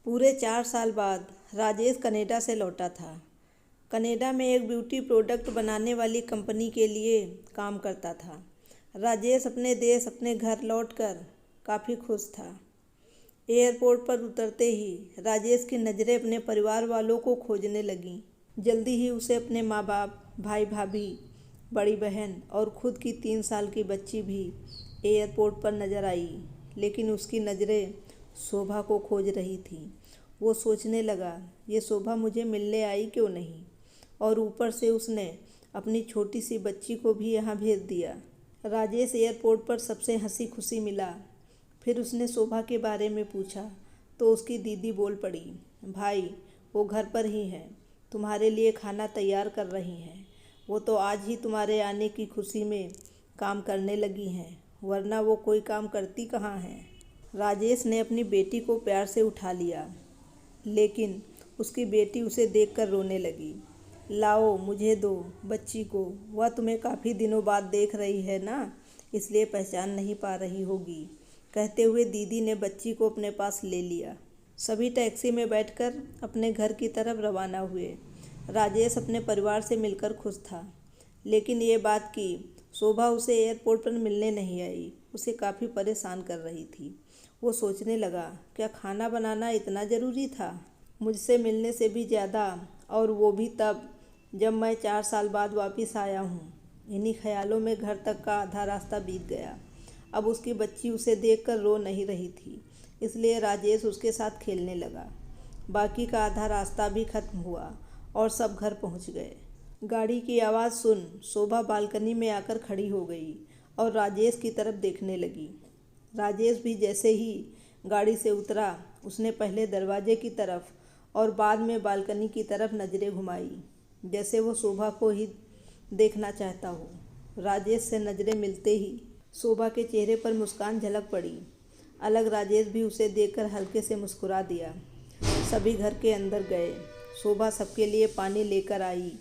पूरे 4 साल बाद राजेश कनाडा से लौटा था। कनाडा में एक ब्यूटी प्रोडक्ट बनाने वाली कंपनी के लिए काम करता था। राजेश अपने देश अपने घर लौटकर काफ़ी खुश था। एयरपोर्ट पर उतरते ही राजेश की नज़रें अपने परिवार वालों को खोजने लगीं। जल्दी ही उसे अपने माँ बाप, भाई भाभी, बड़ी बहन और खुद की 3 साल की बच्ची भी एयरपोर्ट पर नजर आई। लेकिन उसकी नज़रें शोभा को खोज रही थीं। वो सोचने लगा, ये शोभा मुझे मिलने आई क्यों नहीं, और ऊपर से उसने अपनी छोटी सी बच्ची को भी यहाँ भेज दिया। राजेश एयरपोर्ट पर सबसे हंसी खुशी मिला। फिर उसने शोभा के बारे में पूछा तो उसकी दीदी बोल पड़ी, भाई वो घर पर ही हैं, तुम्हारे लिए खाना तैयार कर रही हैं। वो तो आज ही तुम्हारे आने की खुशी में काम करने लगी हैं, वरना वो कोई काम करती कहाँ हैं। राजेश ने अपनी बेटी को प्यार से उठा लिया, लेकिन उसकी बेटी उसे देखकर रोने लगी। लाओ मुझे दो बच्ची को, वह तुम्हें काफ़ी दिनों बाद देख रही है ना, इसलिए पहचान नहीं पा रही होगी। कहते हुए दीदी ने बच्ची को अपने पास ले लिया। सभी टैक्सी में बैठकर अपने घर की तरफ रवाना हुए। राजेश अपने परिवार से मिलकर खुश था, लेकिन ये बात कि शोभा उसे एयरपोर्ट पर मिलने नहीं आई उसे काफ़ी परेशान कर रही थी। वो सोचने लगा, क्या खाना बनाना इतना ज़रूरी था, मुझसे मिलने से भी ज़्यादा, और वो भी तब जब मैं 4 साल बाद वापस आया हूँ। इन्हीं ख्यालों में घर तक का आधा रास्ता बीत गया। अब उसकी बच्ची उसे देखकर रो नहीं रही थी, इसलिए राजेश उसके साथ खेलने लगा। बाकी का आधा रास्ता भी खत्म हुआ और सब घर पहुँच गए। गाड़ी की आवाज़ सुन शोभा बालकनी में आकर खड़ी हो गई और राजेश की तरफ देखने लगी। राजेश भी जैसे ही गाड़ी से उतरा, उसने पहले दरवाजे की तरफ और बाद में बालकनी की तरफ नज़रें घुमाई, जैसे वो शोभा को ही देखना चाहता हो। राजेश से नज़रें मिलते ही शोभा के चेहरे पर मुस्कान झलक पड़ी। अलग राजेश भी उसे देखकर हल्के से मुस्कुरा दिया। सभी घर के अंदर गए। शोभा सबके लिए पानी लेकर आई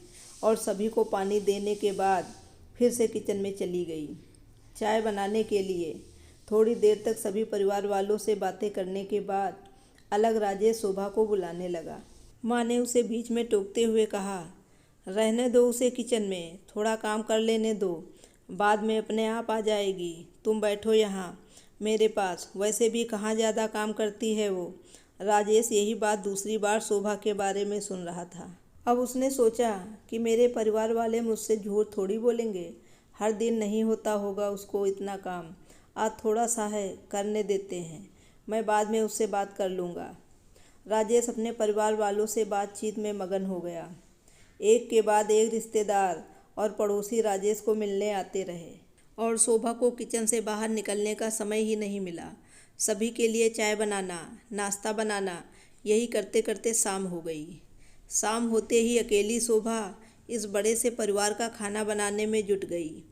और सभी को पानी देने के बाद फिर से किचन में चली गई चाय बनाने के लिए। थोड़ी देर तक सभी परिवार वालों से बातें करने के बाद अलग राजेश शोभा को बुलाने लगा। माँ ने उसे बीच में टोकते हुए कहा, रहने दो उसे किचन में, थोड़ा काम कर लेने दो, बाद में अपने आप आ जाएगी। तुम बैठो यहाँ मेरे पास, वैसे भी कहाँ ज़्यादा काम करती है वो। राजेश यही बात दूसरी बार शोभा के बारे में सुन रहा था। अब उसने सोचा कि मेरे परिवार वाले मुझसे झूठ थोड़ी बोलेंगे, हर दिन नहीं होता होगा उसको इतना काम, आज थोड़ा सा है, करने देते हैं, मैं बाद में उससे बात कर लूँगा। राजेश अपने परिवार वालों से बातचीत में मगन हो गया। एक के बाद एक रिश्तेदार और पड़ोसी राजेश को मिलने आते रहे और शोभा को किचन से बाहर निकलने का समय ही नहीं मिला। सभी के लिए चाय बनाना, नाश्ता बनाना, यही करते करते शाम हो गई। शाम होते ही अकेली शोभा इस बड़े से परिवार का खाना बनाने में जुट गई।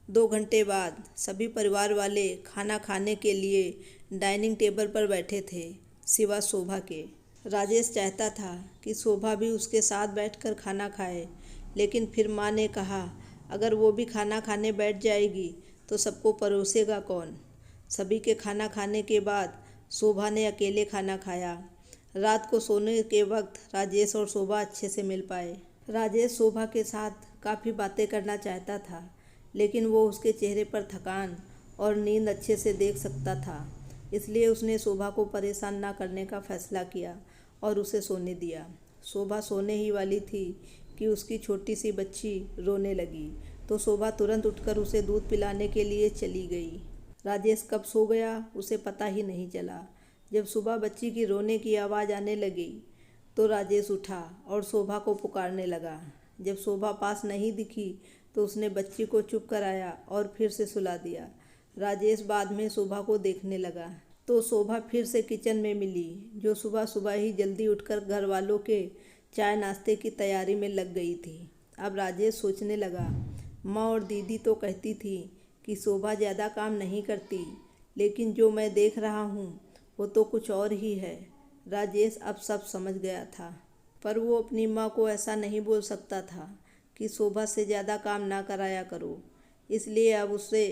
2 घंटे बाद सभी परिवार वाले खाना खाने के लिए डाइनिंग टेबल पर बैठे थे, सिवा शोभा के। राजेश चाहता था कि शोभा भी उसके साथ बैठकर खाना खाए, लेकिन फिर माँ ने कहा, अगर वो भी खाना खाने बैठ जाएगी तो सबको परोसेगा कौन। सभी के खाना खाने के बाद शोभा ने अकेले खाना खाया। रात को सोने के वक्त राजेश और शोभा अच्छे से मिल पाए। राजेश शोभा के साथ काफ़ी बातें करना चाहता था, लेकिन वो उसके चेहरे पर थकान और नींद अच्छे से देख सकता था, इसलिए उसने शोभा को परेशान ना करने का फैसला किया और उसे सोने दिया। शोभा सोने ही वाली थी कि उसकी छोटी सी बच्ची रोने लगी, तो शोभा तुरंत उठकर उसे दूध पिलाने के लिए चली गई। राजेश कब सो गया उसे पता ही नहीं चला। जब सुबह बच्ची की रोने की आवाज़ आने लगी तो राजेश उठा और शोभा को पुकारने लगा। जब शोभा पास नहीं दिखी तो उसने बच्ची को चुप कराया और फिर से सुला दिया। राजेश बाद में शोभा को देखने लगा तो शोभा फिर से किचन में मिली, जो सुबह सुबह ही जल्दी उठकर घर वालों के चाय नाश्ते की तैयारी में लग गई थी। अब राजेश सोचने लगा, माँ और दीदी तो कहती थी कि शोभा ज़्यादा काम नहीं करती, लेकिन जो मैं देख रहा हूँ वो तो कुछ और ही है। राजेश अब सब समझ गया था, पर वो अपनी माँ को ऐसा नहीं बोल सकता था कि शोभा से ज़्यादा काम ना कराया करो, इसलिए अब उसे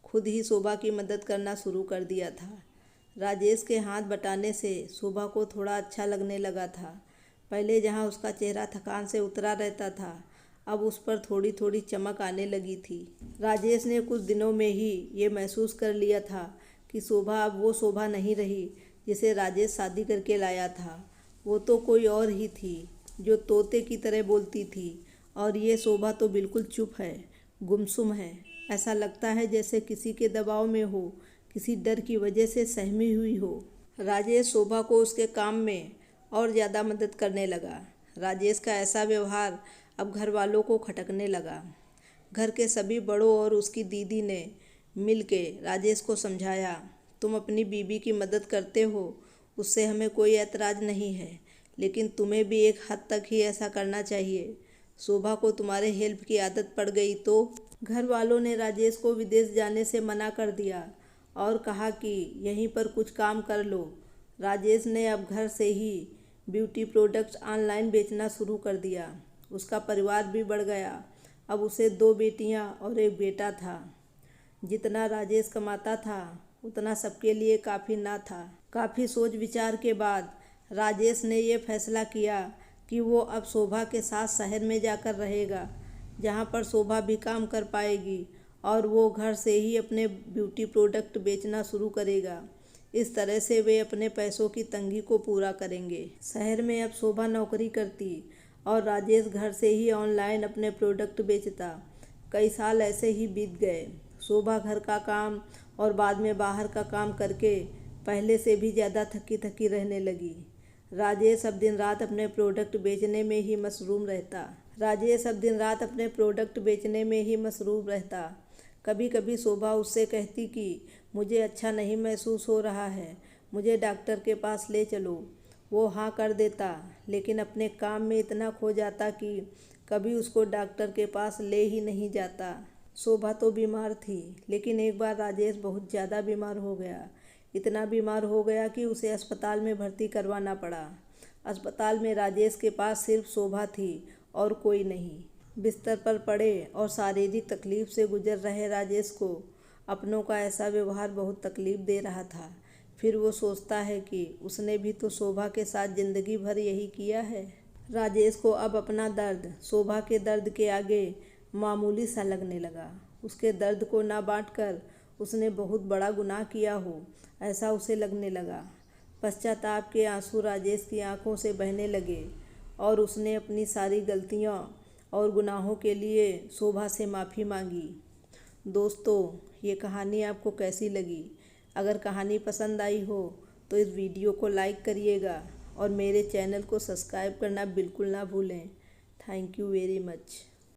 खुद ही शोभा की मदद करना शुरू कर दिया था। राजेश के हाथ बटाने से शोभा को थोड़ा अच्छा लगने लगा था। पहले जहाँ उसका चेहरा थकान से उतरा रहता था, अब उस पर थोड़ी थोड़ी चमक आने लगी थी। राजेश ने कुछ दिनों में ही ये महसूस कर लिया था कि शोभा अब वो शोभा नहीं रही जिसे राजेश शादी करके लाया था। वो तो कोई और ही थी, जो तोते की तरह बोलती थी, और ये शोभा तो बिल्कुल चुप है, गुमसुम है। ऐसा लगता है जैसे किसी के दबाव में हो, किसी डर की वजह से सहमी हुई हो। राजेश शोभा को उसके काम में और ज़्यादा मदद करने लगा। राजेश का ऐसा व्यवहार अब घर वालों को खटकने लगा। घर के सभी बड़ों और उसकी दीदी ने मिल के राजेश को समझाया, तुम अपनी बीवी की मदद करते हो, उससे हमें कोई ऐतराज़ नहीं है, लेकिन तुम्हें भी एक हद तक ही ऐसा करना चाहिए। शोभा को तुम्हारे हेल्प की आदत पड़ गई तो। घर वालों ने राजेश को विदेश जाने से मना कर दिया और कहा कि यहीं पर कुछ काम कर लो। राजेश ने अब घर से ही ब्यूटी प्रोडक्ट्स ऑनलाइन बेचना शुरू कर दिया। उसका परिवार भी बढ़ गया। अब उसे 2 बेटियां और एक बेटा था। जितना राजेश कमाता था उतना सबके लिए काफ़ी ना था। काफ़ी सोच विचार के बाद राजेश ने यह फैसला किया कि वो अब शोभा के साथ शहर में जाकर रहेगा, जहाँ पर शोभा भी काम कर पाएगी और वो घर से ही अपने ब्यूटी प्रोडक्ट बेचना शुरू करेगा। इस तरह से वे अपने पैसों की तंगी को पूरा करेंगे। शहर में अब शोभा नौकरी करती और राजेश घर से ही ऑनलाइन अपने प्रोडक्ट बेचता। कई साल ऐसे ही बीत गए। शोभा घर का काम और बाद में बाहर का काम करके पहले से भी ज़्यादा थकी थकी रहने लगी। राजेश अब दिन रात अपने प्रोडक्ट बेचने में ही मसरूफ़ रहता। कभी कभी शोभा उससे कहती कि मुझे अच्छा नहीं महसूस हो रहा है, मुझे डॉक्टर के पास ले चलो। वो हाँ कर देता, लेकिन अपने काम में इतना खो जाता कि कभी उसको डॉक्टर के पास ले ही नहीं जाता। शोभा तो बीमार थी, लेकिन एक बार राजेश बहुत ज़्यादा बीमार हो गया। इतना बीमार हो गया कि उसे अस्पताल में भर्ती करवाना पड़ा। अस्पताल में राजेश के पास सिर्फ शोभा थी और कोई नहीं। बिस्तर पर पड़े और शारीरिक तकलीफ से गुजर रहे राजेश को अपनों का ऐसा व्यवहार बहुत तकलीफ दे रहा था। फिर वो सोचता है कि उसने भी तो शोभा के साथ ज़िंदगी भर यही किया है। राजेश को अब अपना दर्द शोभा के दर्द के आगे मामूली सा लगने लगा। उसके दर्द को ना बांटकर उसने बहुत बड़ा गुनाह किया हो, ऐसा उसे लगने लगा। पश्चाताप के आंसू राजेश की आंखों से बहने लगे और उसने अपनी सारी गलतियों और गुनाहों के लिए शोभा से माफ़ी मांगी। दोस्तों, ये कहानी आपको कैसी लगी? अगर कहानी पसंद आई हो तो इस वीडियो को लाइक करिएगा और मेरे चैनल को सब्सक्राइब करना बिल्कुल ना भूलें। Thank you very much.